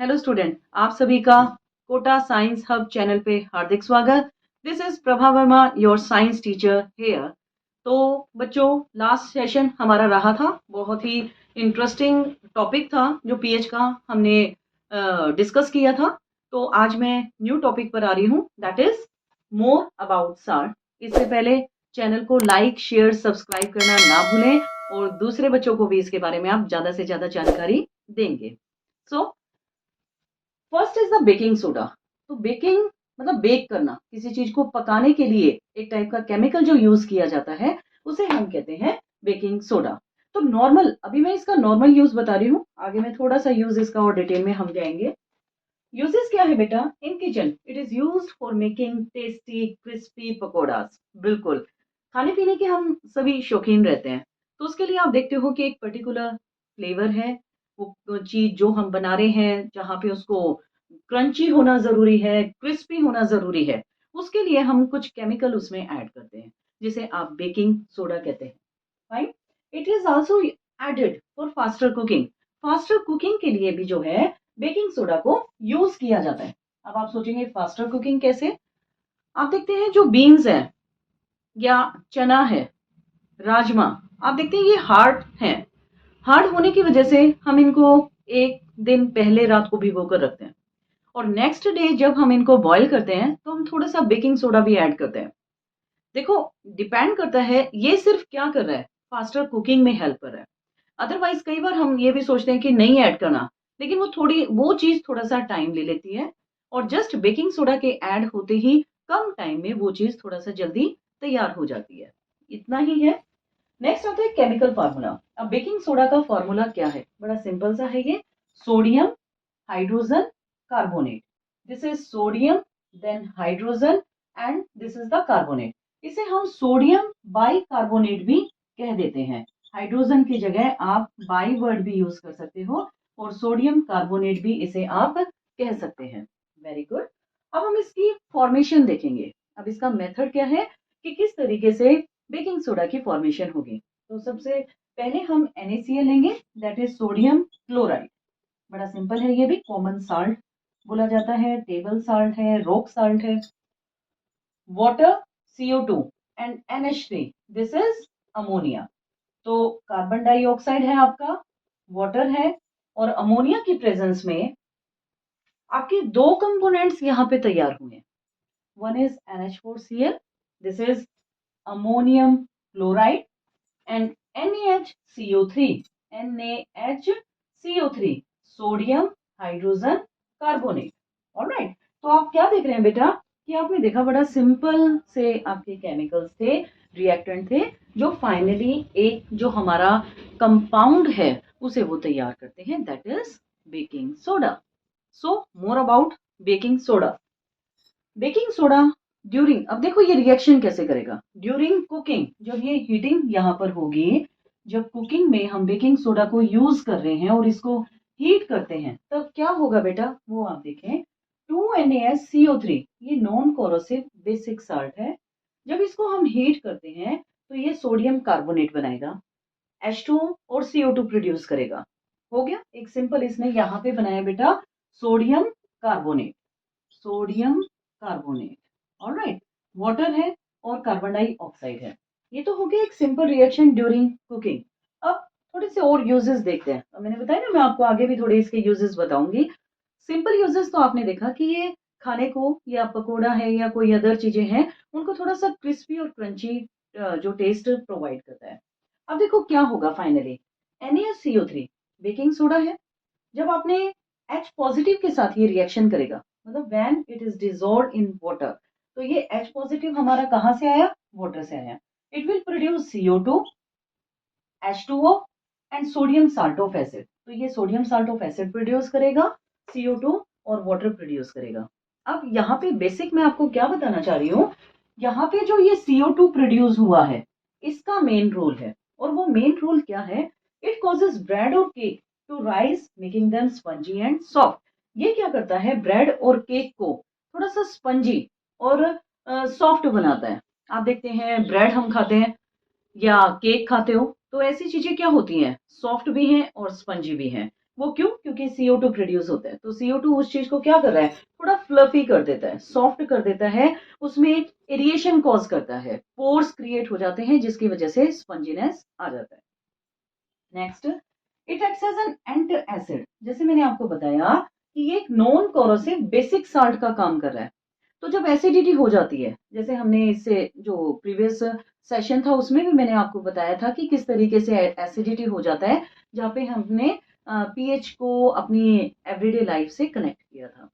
Hello student, आप सभी का कोटा साइंस हब चैनल पे हार्दिक स्वागत। This is Prabha Verma, your science teacher here. तो बच्चों, लास्ट सेशन हमारा रहा था, बहुत ही इंटरेस्टिंग टॉपिक था जो पीएच का हमने डिस्कस किया था। तो आज मैं न्यू टॉपिक पर आ रही हूँ, that is more about salt. इससे पहले चैनल को लाइक शेयर सब्सक्राइब करना ना भूलें और दूसरे बच्चों को भी इसके बारे में आप ज़्यादा से ज़्यादा जानकारी देंगे। So first is the baking soda. तो बेकिंग मतलब बेक करना, किसी चीज को पकाने के लिए एक टाइप का केमिकल जो यूज किया जाता है उसे हम कहते हैं बेकिंग सोडा। तो नॉर्मल, अभी मैं इसका नॉर्मल यूज बता रही हूँ, आगे मैं थोड़ा सा यूज इसका और डिटेल में हम जाएंगे। यूजेस क्या है बेटा? In kitchen it is used for making tasty crispy pakoras. बिल्कुल, खाने पीने के हम सभी शौकीन रहते हैं, तो उसके लिए आप देखते हो कि एक पर्टिकुलर फ्लेवर है, वो चीज जो हम बना रहे हैं जहाँ पे उसको क्रंची होना जरूरी है, क्रिस्पी होना जरूरी है, उसके लिए हम कुछ केमिकल उसमें ऐड करते हैं, जिसे आप बेकिंग सोडा कहते हैं। Fine. It is also added for faster cooking. Faster cooking के लिए भी जो है बेकिंग सोडा को यूज किया जाता है। अब आप सोचेंगे फास्टर कुकिंग कैसे? आप देखते हैं जो बीन्स है या चना है, राजमा, आप देखते हैं ये हार्ड हैं। हार्ड होने की वजह से हम इनको एक दिन पहले रात को भिगो कर रखते हैं, और नेक्स्ट डे जब हम इनको बॉईल करते हैं तो हम थोड़ा सा बेकिंग सोडा भी ऐड करते हैं। देखो, डिपेंड करता है ये सिर्फ क्या कर रहा है, फास्टर कुकिंग में हेल्प कर रहा है। अदरवाइज कई बार हम ये भी सोचते हैं कि नहीं ऐड करना, लेकिन वो चीज थोड़ा सा टाइम ले लेती है, और जस्ट बेकिंग सोडा के ऐड होते ही कम टाइम में वो चीज थोड़ा सा जल्दी तैयार हो जाती है। इतना ही है। नेक्स्ट आता है केमिकल फार्मूला। अब बेकिंग सोडा का फार्मूला क्या है? बड़ा सिंपल सा है ये। Sodium hydrogen carbonate. This is sodium, then hydrogen, and this is the carbonate. इसे हम सोडियम बाई कार्बोनेट भी कह देते हैं। हाइड्रोजन की जगह आप बाई वर्ड भी यूज कर सकते हो, और सोडियम कार्बोनेट भी इसे आप कह सकते हैं। Very good. अब हम इसकी फॉर्मेशन देखेंगे। अब इसका मेथड क्या है कि किस तरीके से बेकिंग सोडा की फॉर्मेशन होगी। तो सबसे पहले हम NaCl लेंगे, दैट इज सोडियम क्लोराइड। बड़ा सिंपल है, ये भी कॉमन साल्ट बोला जाता है, टेबल साल्ट है, रॉक साल्ट है। Water, CO2 and NH3, this is ammonia. तो कार्बन डाइऑक्साइड है आपका, वाटर है, और अमोनिया की प्रेजेंस में आपके दो कंपोनेंट्स यहाँ पे तैयार हुए हैं। One is NH4Cl, this is ammonium chloride, and NaHCO3, NaHCO3, sodium hydrogen carbonate. Alright. तो आप क्या देख रहे हैं बेटा कि आपने देखा बड़ा सिंपल से आपके केमिकल्स थे, रिएक्टेंट थे, जो फाइनली एक जो हमारा कंपाउंड है उसे वो तैयार करते हैं, that is baking soda. So more about baking soda. Baking soda during, अब देखो ये रिएक्शन कैसे करेगा ड्यूरिंग कुकिंग। जब ये हीटिंग यहाँ पर होगी, जब कुकिंग में हम बेकिंग सोडा को यूज कर रहे हैं और इसको हीट करते हैं, तब क्या होगा बेटा वो आप देखें। 2NaSCO3, ये नॉन कोरोसिव बेसिक साल्ट है। जब इसको हम हीट करते हैं तो ये सोडियम कार्बोनेट बनाएगा, H2O और CO2 प्रोड्यूस करेगा। हो गया एक सिंपल, इसने यहाँ पे बनाया बेटा sodium carbonate, sodium carbonate. Alright. Water है और कार्बन डाइऑक्साइड है। ये तो हो गया एक सिंपल रिएक्शन ड्यूरिंग कुकिंग। अब थोड़े से और यूजेस देखते हैं। अब मैंने बताया ना, मैं आपको आगे भी थोड़े इसके यूजेस बताऊंगी। सिंपल यूजेस तो आपने देखा कि ये खाने को, या पकोड़ा है या कोई अदर चीजें हैं, उनको थोड़ा सा क्रिस्पी और क्रंची जो टेस्ट प्रोवाइड करता है। अब देखो क्या होगा फाइनली। NaCO3 बेकिंग सोडा है। जब आपने H पॉजिटिव के साथ ये रिएक्शन करेगा, मतलब when it is dissolve in water, तो ये H पॉजिटिव हमारा कहाँ से आया? वाटर से आया। It will produce CO2, H2O and sodium salt of acid. तो ये sodium salt of acid produce करेगा, CO2 और वाटर प्रोड्यूस करेगा। अब यहाँ पे बेसिक मैं आपको क्या बताना चाह रही हूँ, यहाँ पे जो ये CO2 प्रोड्यूस हुआ है, इसका मेन रोल है। और वो मेन रोल क्या है? इट कॉजेज ब्रेड और cake to rise, making them spongy and soft. ये क्या करता है? ब्रेड और केक को थोड़ा सा स्पंजी और सॉफ्ट बनाता है। आप देखते हैं ब्रेड हम खाते हैं या केक खाते हो, तो ऐसी चीजें क्या होती हैं? सॉफ्ट भी हैं और स्पंजी भी हैं। वो क्यों? क्योंकि CO2 प्रोड्यूस होता है, तो CO2 उस चीज को क्या कर रहा है, थोड़ा फ्लफी कर देता है, सॉफ्ट कर देता है, उसमें एरिएशन कॉज करता है, पोर्स क्रिएट हो जाते हैं जिसकी वजह से स्पंजीनेस आ जाता है। Next, it acts as an antacid. जैसे मैंने आपको बताया कि ये एक नॉन कोरोसिव बेसिक साल्ट का काम कर रहा है। तो जब एसिडिटी हो जाती है, जैसे हमने इससे जो प्रीवियस सेशन था उसमें भी मैंने आपको बताया था कि किस तरीके से एसिडिटी हो जाता है, जहाँ पे हमने पीएच को अपनी एवरीडे लाइफ से कनेक्ट किया था।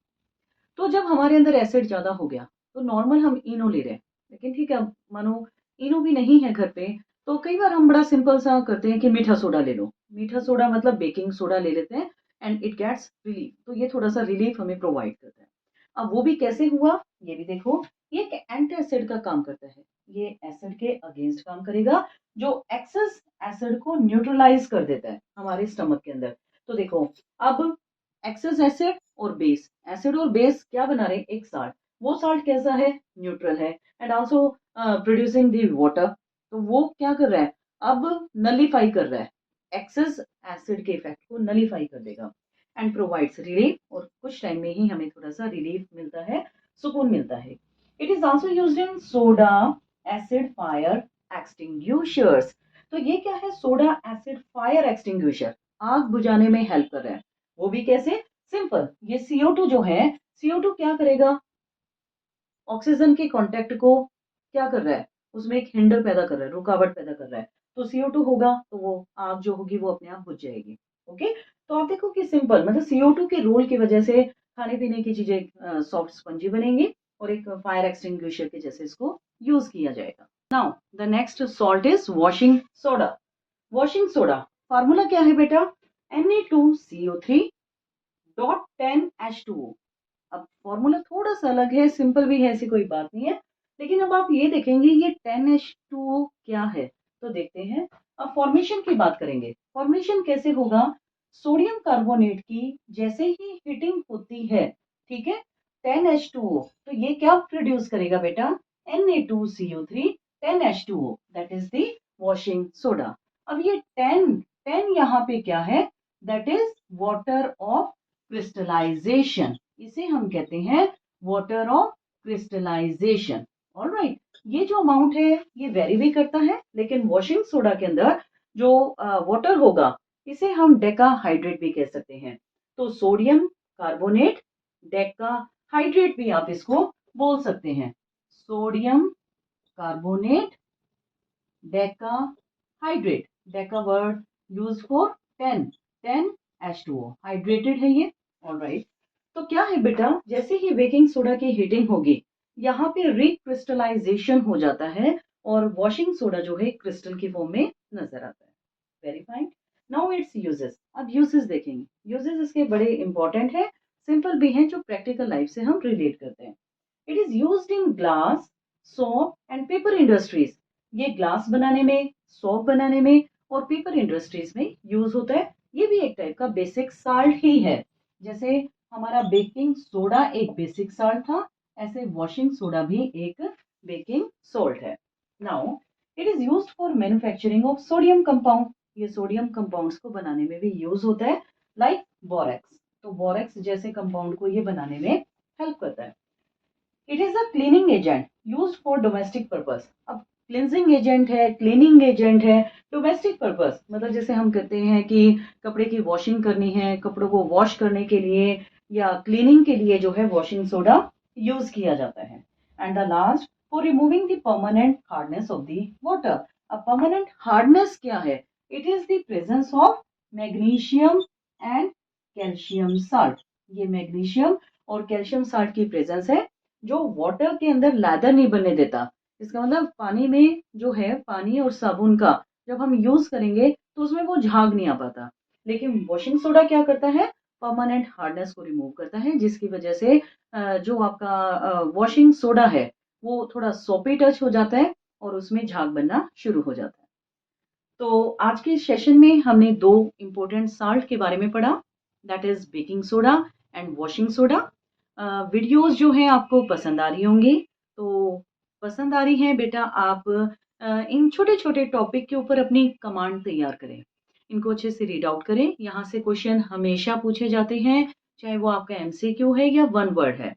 तो जब हमारे अंदर एसिड ज्यादा हो गया, तो नॉर्मल हम इनो ले रहे हैं, लेकिन ठीक है, मानो इनो भी नहीं है घर पे, तो कई बार हम बड़ा सिंपल सा करते हैं कि मीठा सोडा ले लो। मीठा सोडा मतलब बेकिंग सोडा ले लेते हैं, एंड इट गेट्स रिलीफ। तो ये थोड़ा सा रिलीफ हमें प्रोवाइड करता है। अब वो भी कैसे हुआ, ये भी देखो। ये एक एंटी एसिड का काम करता है, ये एसिड के अगेंस्ट काम करेगा, जो एक्सेस एसिड को न्यूट्रलाइज कर देता है हमारे स्टमक के अंदर। तो देखो, अब एक्सेस एसिड और बेस, एसिड और बेस क्या बना रहे हैं, एक साल्ट। वो साल्ट कैसा है, न्यूट्रल है, and also producing the water. तो वो क्या कर रहा है, अब नलीफाई कर रहा है, एक्सेस एसिड के इफेक्ट को नलीफाई कर देगा, एंड प्रोवाइड्स रिलीफ। और कुछ टाइम में ही हमें थोड़ा सा रिलीफ मिलता है, सुकून मिलता है। It is also used in soda acid fire extinguishers. तो ये क्या है, सोडा एसिड फायर एक्सटिंग्विशर, आग बुझाने में हेल्प कर रहा है। वो भी कैसे, सिंपल। ये CO2 जो है, CO2 क्या करेगा, ऑक्सीजन के कांटेक्ट को क्या कर रहा है, उसमें एक हिंडर पैदा कर रहा है, रुकावट पैदा कर रहा है। तो CO2 होगा तो वो आग जो होगी वो अपने आप बुझ जाएगी। ओके, तो आप देखो कि सिंपल, मतलब CO2 के रोल की वजह से खाने पीने की चीजें सॉफ्ट स्पंजी बनेंगी, और एक फायर एक्सटिंग्विशर के जैसे इसको यूज किया जाएगा। Now the next salt is washing soda. Washing soda formula क्या है बेटा, Na2CO3.10H2O। अब फॉर्मूला थोड़ा सा अलग है, सिंपल भी है, ऐसी कोई बात नहीं है, लेकिन अब आप ये देखेंगे ये 10H2O क्या है। तो देखते हैं, अब फॉर्मेशन की बात करेंगे। फॉर्मेशन कैसे होगा, सोडियम कार्बोनेट की जैसे ही हीटिंग होती है, ठीक है, 10H2O, तो ये क्या प्रोड्यूस करेगा बेटा, Na2CO3 10H2O, that is the washing soda. अब ये 10 यहाँ पे क्या है, that is water of crystallisation. इसे हम कहते हैं वाटर ऑफ क्रिस्टलाइजेशन। ऑलराइट, ये जो अमाउंट है ये वेरी भी करता है, लेकिन वॉशिंग सोडा के अंदर जो वाटर होगा इसे हम डेका हाइड्रेट भी कह सकते हैं। तो सोडियम कार्बोनेट डेका हाइड्रेट भी आप इसको बोल सकते हैं, sodium carbonate Deka hydrate. Deka word use for 10H2O, hydrated है ये। ऑलराइट, तो क्या है बेटा, जैसे ही बेकिंग सोडा की हीटिंग होगी, यहाँ पे रिक्रिस्टलाइजेशन हो जाता है, और वॉशिंग सोडा जो है क्रिस्टल की फॉर्म में नजर आता है। Very fine. Now it's uses. अब यूजेस देखेंगे, यूजेस इसके बड़े इंपॉर्टेंट है, सिंपल भी हैं, जो प्रैक्टिकल लाइफ से हम रिलेट करते हैं। It is used in glass, soap and paper industries. ये ग्लास बनाने में, सोप बनाने में और पेपर इंडस्ट्रीज में यूज होता है। ये भी एक टाइप का बेसिक साल्ट ही है। जैसे हमारा बेकिंग सोडा एक बेसिक साल्ट था, ऐसे वॉशिंग सोडा भी एक बेकिंग सोल्ट है। Now it is used for manufacturing of sodium compound. ये सोडियम कंपाउंड्स को बनाने में भी यूज होता है, लाइक बोरेक्स। तो बोरेक्स जैसे कंपाउंड को ये बनाने में हेल्प करता है। It is a cleaning agent used for domestic purpose. अब क्लिनजिंग एजेंट है, क्लीनिंग एजेंट है, डोमेस्टिक पर्पस मतलब जैसे हम कहते हैं कि कपड़े की वॉशिंग करनी है, कपड़ों को वॉश करने के लिए या क्लीनिंग के लिए जो है वॉशिंग सोडा यूज किया जाता है। And the last, for removing the permanent hardness of the water. अब परमानेंट हार्डनेस क्या है, it is the presence of magnesium and calcium salt. ये मैग्नीशियम और कैल्शियम साल्ट की प्रेजेंस है, जो वाटर के अंदर लैदर नहीं बनने देता। इसका मतलब पानी में जो है, पानी और साबुन का जब हम यूज करेंगे तो उसमें वो झाग नहीं आ पाता, लेकिन वॉशिंग सोडा क्या करता है, परमानेंट हार्डनेस को रिमूव करता है, जिसकी वजह से जो आपका वॉशिंग सोडा है वो थोड़ा सोपी टच हो जाता है और उसमें झाग बनना शुरू हो जाता है। तो आज के सेशन में हमने दो इंपॉर्टेंट साल्ट के बारे में पढ़ा, that is baking soda and washing soda. Videos जो हैं आपको पसंद आ रही होंगी, तो पसंद आ रही हैं बेटा, आप इन छोटे छोटे टॉपिक के ऊपर अपनी कमांड तैयार करें। इनको अच्छे से रीड आउट करें। यहाँ से क्वेश्चन हमेशा पूछे जाते हैं, चाहे वो आपका एमसीक्यू है या वन वर्ड है।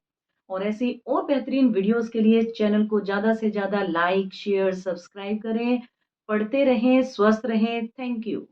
और ऐसी और बेहतरीन वीडियोस के लिए चैनल को ज़्यादा से ज़्यादा लाइक, शेयर, सब्सक्राइब करें। पढ़ते रहें, स्वस्थ रहें। Thank you.